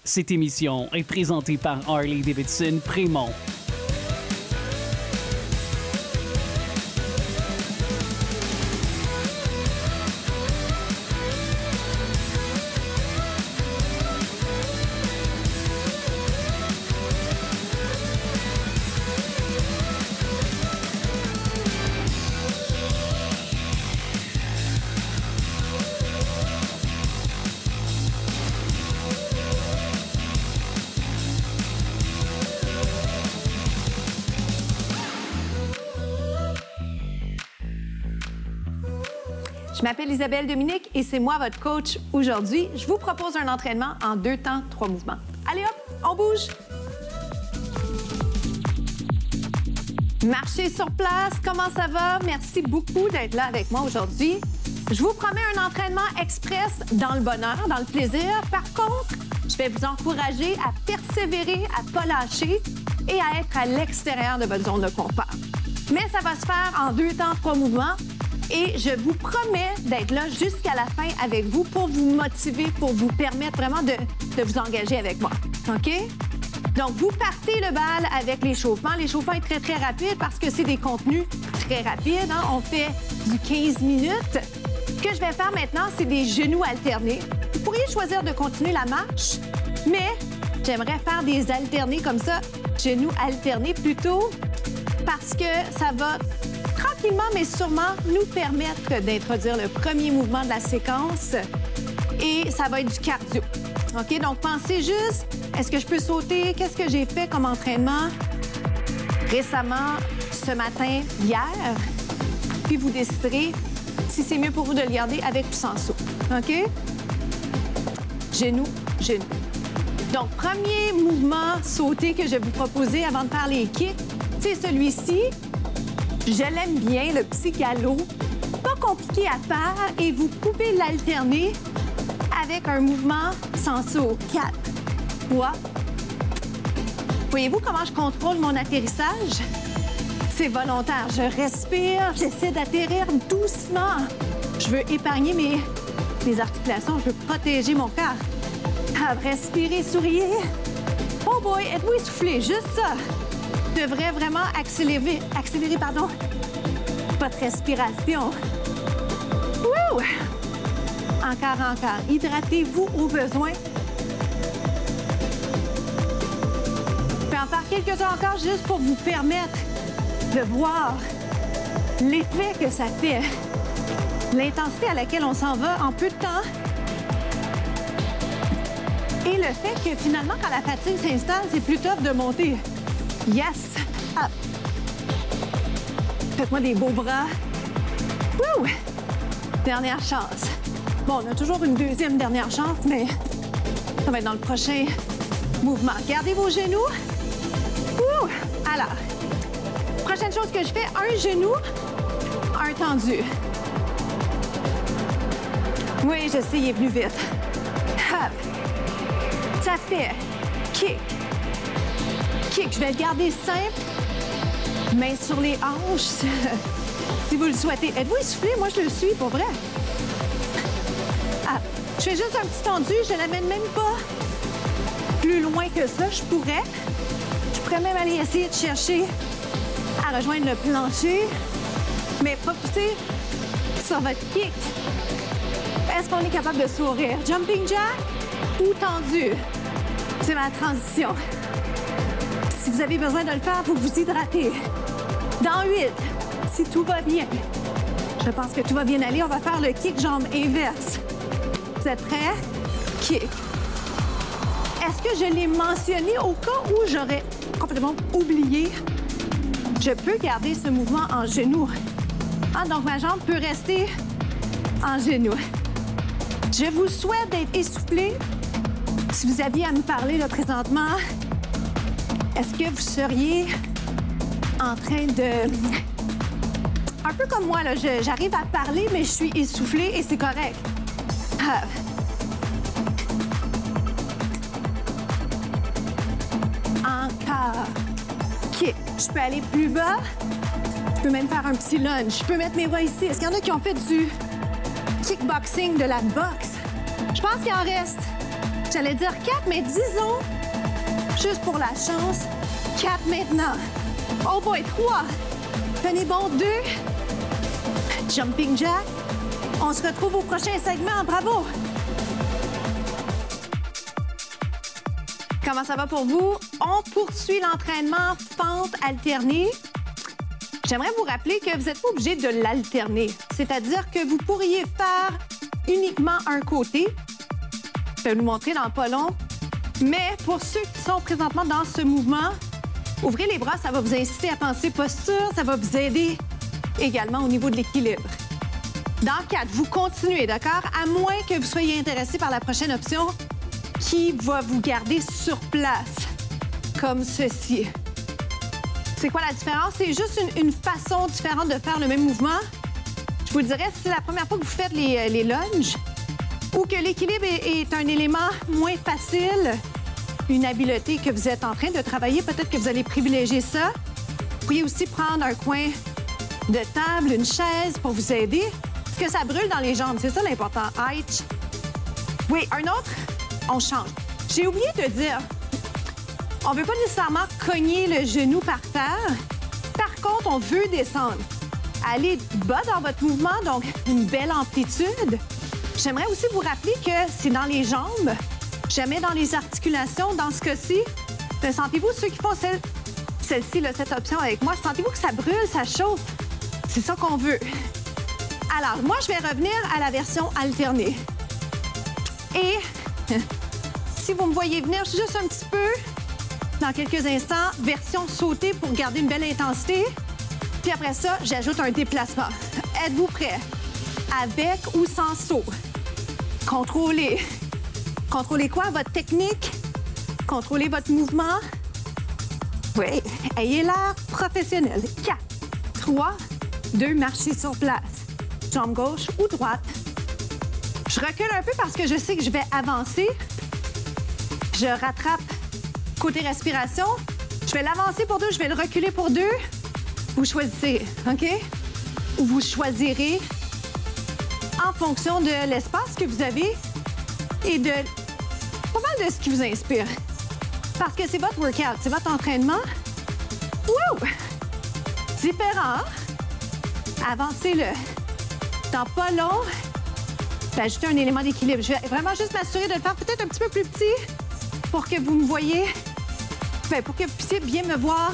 Cette émission est présentée par Harley-Davidson Prémont. Je m'appelle Isabelle Dominique et c'est moi votre coach aujourd'hui. Je vous propose un entraînement en 2 temps, 3 mouvements. Allez hop, on bouge! Marchez sur place, comment ça va? Merci beaucoup d'être là avec moi aujourd'hui. Je vous promets un entraînement express dans le bonheur, dans le plaisir. Par contre, je vais vous encourager à persévérer, à ne pas lâcher et à être à l'extérieur de votre zone de confort. Mais ça va se faire en 2 temps, 3 mouvements. Et je vous promets d'être là jusqu'à la fin avec vous pour vous motiver, pour vous permettre vraiment de vous engager avec moi. OK? Donc, vous partez le bal avec l'échauffement. L'échauffement est très, très rapide parce que c'est des contenus très rapides. Hein? On fait du 15 minutes. Ce que je vais faire maintenant, c'est des genoux alternés. Vous pourriez choisir de continuer la marche, mais j'aimerais faire des alternés comme ça, genoux alternés plutôt, parce que ça va tranquillement, mais sûrement, nous permettre d'introduire le premier mouvement de la séquence et ça va être du cardio. OK? Donc, pensez juste, est-ce que je peux sauter? Qu'est-ce que j'ai fait comme entraînement récemment, ce matin, hier? Puis vous déciderez si c'est mieux pour vous de le garder avec ou sans saut. OK? Genoux, genoux. Donc, premier mouvement sauté que je vais vous proposer avant de faire les kicks, c'est celui-ci. Je l'aime bien, le petit galop. Pas compliqué à faire et vous pouvez l'alterner avec un mouvement sans saut. 4, 3. Voyez-vous comment je contrôle mon atterrissage? C'est volontaire. Je respire, j'essaie d'atterrir doucement. Je veux épargner mes articulations, je veux protéger mon corps. Respirez, souriez. Oh boy, êtes-vous essoufflé? Juste ça. Devrait vraiment accélérer votre respiration. Wouh! Encore. Hydratez-vous au besoin. Je vais en faire quelques-uns encore juste pour vous permettre de voir l'effet que ça fait. L'intensité à laquelle on s'en va en peu de temps. Et le fait que finalement, quand la fatigue s'installe, c'est plus tough de monter. Yes! Hop! Faites-moi des beaux bras. Wouh! Dernière chance. Bon, on a toujours une deuxième dernière chance, mais ça va être dans le prochain mouvement. Gardez vos genoux. Wouh! Alors, prochaine chose que je fais, un genou, un tendu. Oui, je sais, il est plus vite. Hop! Ça fait kick. Kick, je vais le garder simple. Main sur les hanches, si vous le souhaitez. Êtes-vous essoufflé? Moi, je le suis, pour vrai. Ah, je fais juste un petit tendu, je ne l'amène même pas plus loin que ça. Je pourrais même aller essayer de chercher à rejoindre le plancher, mais profitez sur votre kick. Est-ce qu'on est capable de sourire? Jumping jack ou tendu? C'est ma transition. Si vous avez besoin de le faire, vous vous hydratez. Dans 8, si tout va bien, je pense que tout va bien aller, on va faire le kick jambe inverse. Vous êtes prêts? Kick. Est-ce que je l'ai mentionné au cas où j'aurais complètement oublié? Je peux garder ce mouvement en genou. Ah, donc ma jambe peut rester en genou. Je vous souhaite d'être essoufflé. Si vous aviez à me parler là, présentement, est-ce que vous seriez en train de... Un peu comme moi, là, j'arrive à parler, mais je suis essoufflée et c'est correct. Encore. OK. Je peux aller plus bas. Je peux même faire un petit lunge. Je peux mettre mes bras ici. Est-ce qu'il y en a qui ont fait du kickboxing, de la boxe? Je pense qu'il en reste. J'allais dire 4, mais disons, juste pour la chance, 4 maintenant. Oh boy, 3. Tenez bon, 2. Jumping jack. On se retrouve au prochain segment. Bravo! Comment ça va pour vous? On poursuit l'entraînement fente alternée. J'aimerais vous rappeler que vous n'êtes pas obligé de l'alterner. C'est-à-dire que vous pourriez faire uniquement un côté. Je vais vous le montrer dans pas long. Mais pour ceux qui sont présentement dans ce mouvement, ouvrez les bras, ça va vous inciter à penser posture, ça va vous aider également au niveau de l'équilibre. Dans 4, vous continuez, d'accord? À moins que vous soyez intéressé par la prochaine option qui va vous garder sur place, comme ceci. C'est quoi la différence? C'est juste une façon différente de faire le même mouvement. Je vous dirais, si c'est la première fois que vous faites les lunges ou que l'équilibre est un élément moins facile, une habileté que vous êtes en train de travailler, peut-être que vous allez privilégier ça. Vous pourriez aussi prendre un coin de table, une chaise pour vous aider. Parce que ça brûle dans les jambes, c'est ça l'important. Height. Oui, un autre, on change. J'ai oublié de dire, on ne veut pas nécessairement cogner le genou par terre. Par contre, on veut descendre. Allez bas dans votre mouvement, donc une belle amplitude. J'aimerais aussi vous rappeler que c'est dans les jambes, jamais dans les articulations. Dans ce cas-ci, sentez-vous, ceux qui font celle-ci, cette option avec moi, sentez-vous que ça brûle, ça chauffe? C'est ça qu'on veut. Alors, moi, je vais revenir à la version alternée. Et si vous me voyez venir juste un petit peu, dans quelques instants, version sautée pour garder une belle intensité. Puis après ça, j'ajoute un déplacement. Êtes-vous prêts? Avec ou sans saut? Contrôlez. Contrôlez quoi? Votre technique? Contrôlez votre mouvement? Oui. Ayez l'air professionnel. 4, 3, 2, marchez sur place. Jambe gauche ou droite. Je recule un peu parce que je sais que je vais avancer. Je rattrape côté respiration. Je vais l'avancer pour 2, je vais le reculer pour 2. Vous choisissez, OK? Ou vous choisirez en fonction de l'espace que vous avez et de pas mal de ce qui vous inspire. Parce que c'est votre workout, c'est votre entraînement. Wouh! Différent. Avancez-le. Dans pas long, je vais ajouter un élément d'équilibre. Je vais vraiment juste m'assurer de le faire peut-être un petit peu plus petit pour que vous me voyez, pour que vous puissiez bien me voir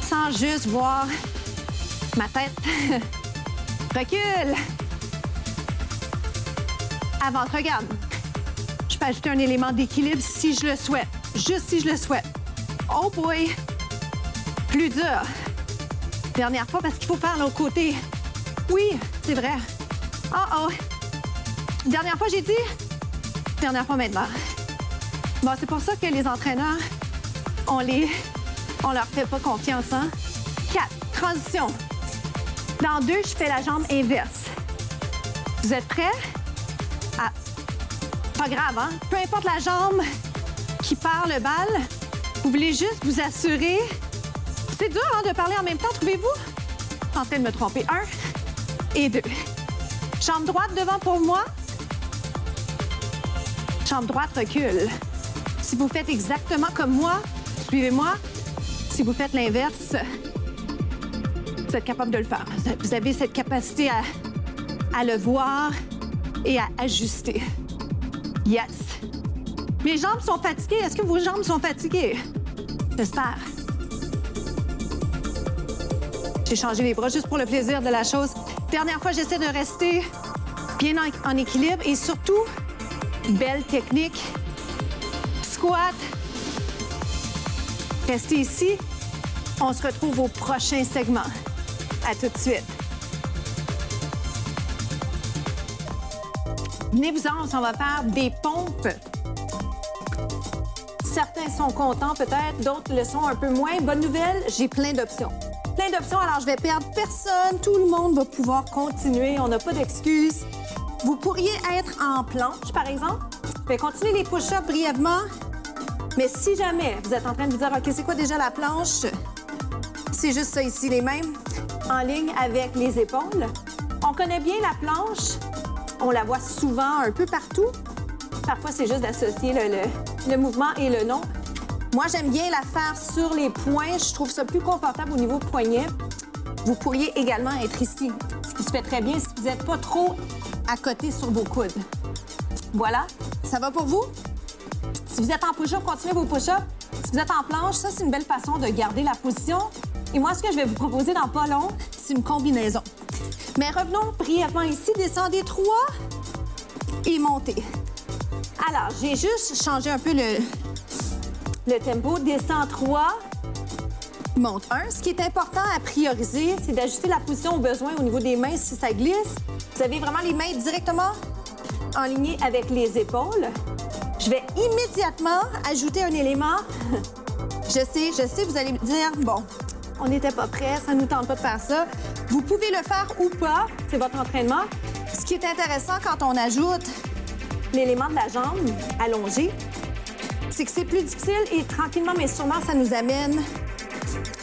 sans juste voir ma tête. Recule. Avance, regarde. Je peux ajouter un élément d'équilibre si je le souhaite. Juste si je le souhaite. Oh boy! Plus dur. Dernière fois parce qu'il faut faire l'autre côté. Oui, c'est vrai. Oh! Dernière fois, j'ai dit. Dernière fois maintenant. Bon, c'est pour ça que les entraîneurs, on leur fait pas confiance, hein? 4, transition. Dans 2, je fais la jambe inverse. Vous êtes prêts? Ah, pas grave, hein? Peu importe la jambe qui perd le bal, vous voulez juste vous assurer. C'est dur, hein, de parler en même temps, trouvez-vous? En train de me tromper. 1 et 2. Jambe droite devant pour moi. Jambe droite recule. Si vous faites exactement comme moi, suivez-moi. Si vous faites l'inverse, vous êtes capable de le faire. Vous avez cette capacité à le voir et à ajuster. Yes. Mes jambes sont fatiguées. Est-ce que vos jambes sont fatiguées? J'espère. J'ai changé les bras juste pour le plaisir de la chose. Dernière fois, j'essaie de rester bien en équilibre et surtout, belle technique. Squat. Restez ici. On se retrouve au prochain segment. À tout de suite. Venez-vous-en, on va faire des pompes. Certains sont contents peut-être, d'autres le sont un peu moins. Bonne nouvelle, j'ai plein d'options. Plein d'options, alors je vais perdre personne. Tout le monde va pouvoir continuer. On n'a pas d'excuses. Vous pourriez être en planche, par exemple. Je vais continuer les push-ups brièvement. Mais si jamais vous êtes en train de vous dire, OK, c'est quoi déjà la planche? C'est juste ça ici, les mains en ligne avec les épaules. On connaît bien la planche. On la voit souvent un peu partout. Parfois, c'est juste d'associer le mouvement et le nom. Moi, j'aime bien la faire sur les poings. Je trouve ça plus confortable au niveau poignet. Vous pourriez également être ici, ce qui se fait très bien si vous n'êtes pas trop à côté sur vos coudes. Voilà, ça va pour vous? Si vous êtes en push-up, continuez vos push-ups. Si vous êtes en planche, ça, c'est une belle façon de garder la position. Et moi, ce que je vais vous proposer dans pas long, c'est une combinaison. Mais revenons brièvement ici. Descendez 3 et montez. Alors, j'ai juste changé un peu le tempo. Descends 3, monte 1. Ce qui est important à prioriser, c'est d'ajuster la position au besoin au niveau des mains si ça glisse. Vous avez vraiment les mains directement alignées avec les épaules. Je vais immédiatement ajouter un élément. Je sais, vous allez me dire, bon, on n'était pas prêts, ça ne nous tente pas de faire ça. Vous pouvez le faire ou pas, c'est votre entraînement. Ce qui est intéressant quand on ajoute l'élément de la jambe allongée, c'est que c'est plus difficile et tranquillement, mais sûrement, ça nous amène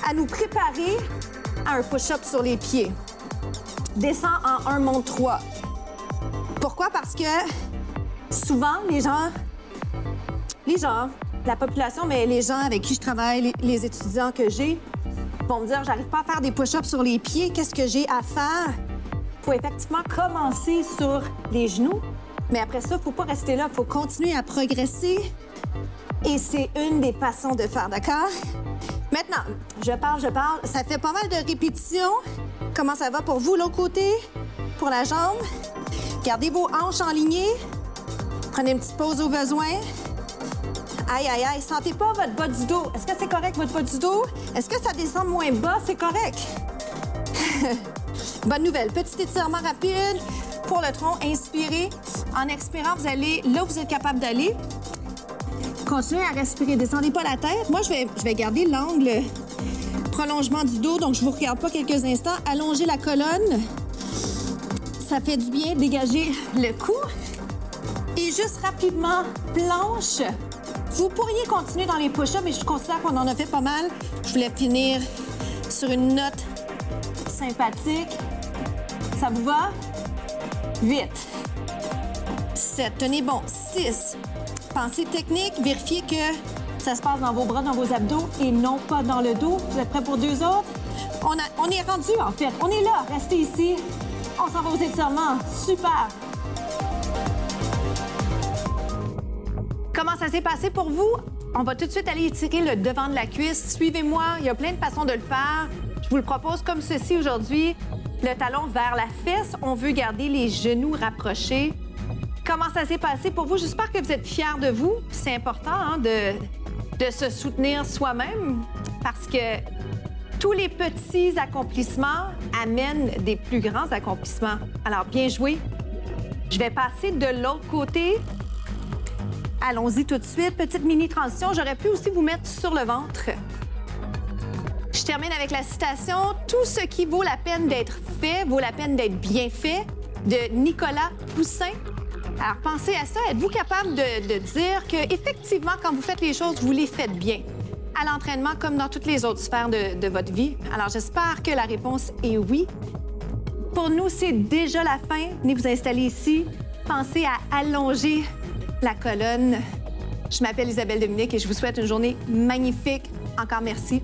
à nous préparer à un push-up sur les pieds. Descends en 1, monte 3. Pourquoi? Parce que souvent, les gens, la population, mais les gens avec qui je travaille, les étudiants que j'ai, vont me dire, j'arrive pas à faire des push-ups sur les pieds, qu'est-ce que j'ai à faire? Il faut effectivement commencer sur les genoux, mais après ça, il ne faut pas rester là, il faut continuer à progresser. Et c'est une des façons de faire, d'accord? Maintenant, je parle, ça fait pas mal de répétitions. Comment ça va pour vous, l'autre côté? Pour la jambe? Gardez vos hanches enlignées. Prenez une petite pause au besoin. Aïe, aïe, aïe, sentez pas votre bas du dos. Est-ce que c'est correct, votre bas du dos? Est-ce que ça descend moins bas? C'est correct. Bonne nouvelle. Petit étirement rapide pour le tronc. Inspirez. En expirant, vous allez là où vous êtes capable d'aller. Continuez à respirer. Descendez pas la tête. Moi, je vais garder l'angle prolongement du dos, donc je vous regarde pas quelques instants. Allongez la colonne. Ça fait du bien. Dégagez le cou. Et juste rapidement, planche. Vous pourriez continuer dans les push-ups, mais je considère qu'on en a fait pas mal. Je voulais finir sur une note sympathique. Ça vous va? 8. 7. Tenez bon. 6. Pensez technique. Vérifiez que ça se passe dans vos bras, dans vos abdos et non pas dans le dos. Vous êtes prêts pour 2 autres? On est rendu, en fait. On est là. Restez ici. On s'en va aux étirements. Super. Comment ça s'est passé pour vous? On va tout de suite aller étirer le devant de la cuisse. Suivez-moi, il y a plein de façons de le faire. Je vous le propose comme ceci aujourd'hui. Le talon vers la fesse. On veut garder les genoux rapprochés. Comment ça s'est passé pour vous? J'espère que vous êtes fiers de vous. C'est important hein, de se soutenir soi-même parce que tous les petits accomplissements amènent des plus grands accomplissements. Alors, bien joué. Je vais passer de l'autre côté. Allons-y tout de suite. Petite mini-transition. J'aurais pu aussi vous mettre sur le ventre. Je termine avec la citation « Tout ce qui vaut la peine d'être fait vaut la peine d'être bien fait » de Nicolas Poussin. Alors, pensez à ça. Êtes-vous capable de dire qu'effectivement, quand vous faites les choses, vous les faites bien? À l'entraînement, comme dans toutes les autres sphères de votre vie. Alors, j'espère que la réponse est oui. Pour nous, c'est déjà la fin. Venez vous installer ici. Pensez à allonger la colonne. Je m'appelle Isabelle Dominique et je vous souhaite une journée magnifique. Encore merci.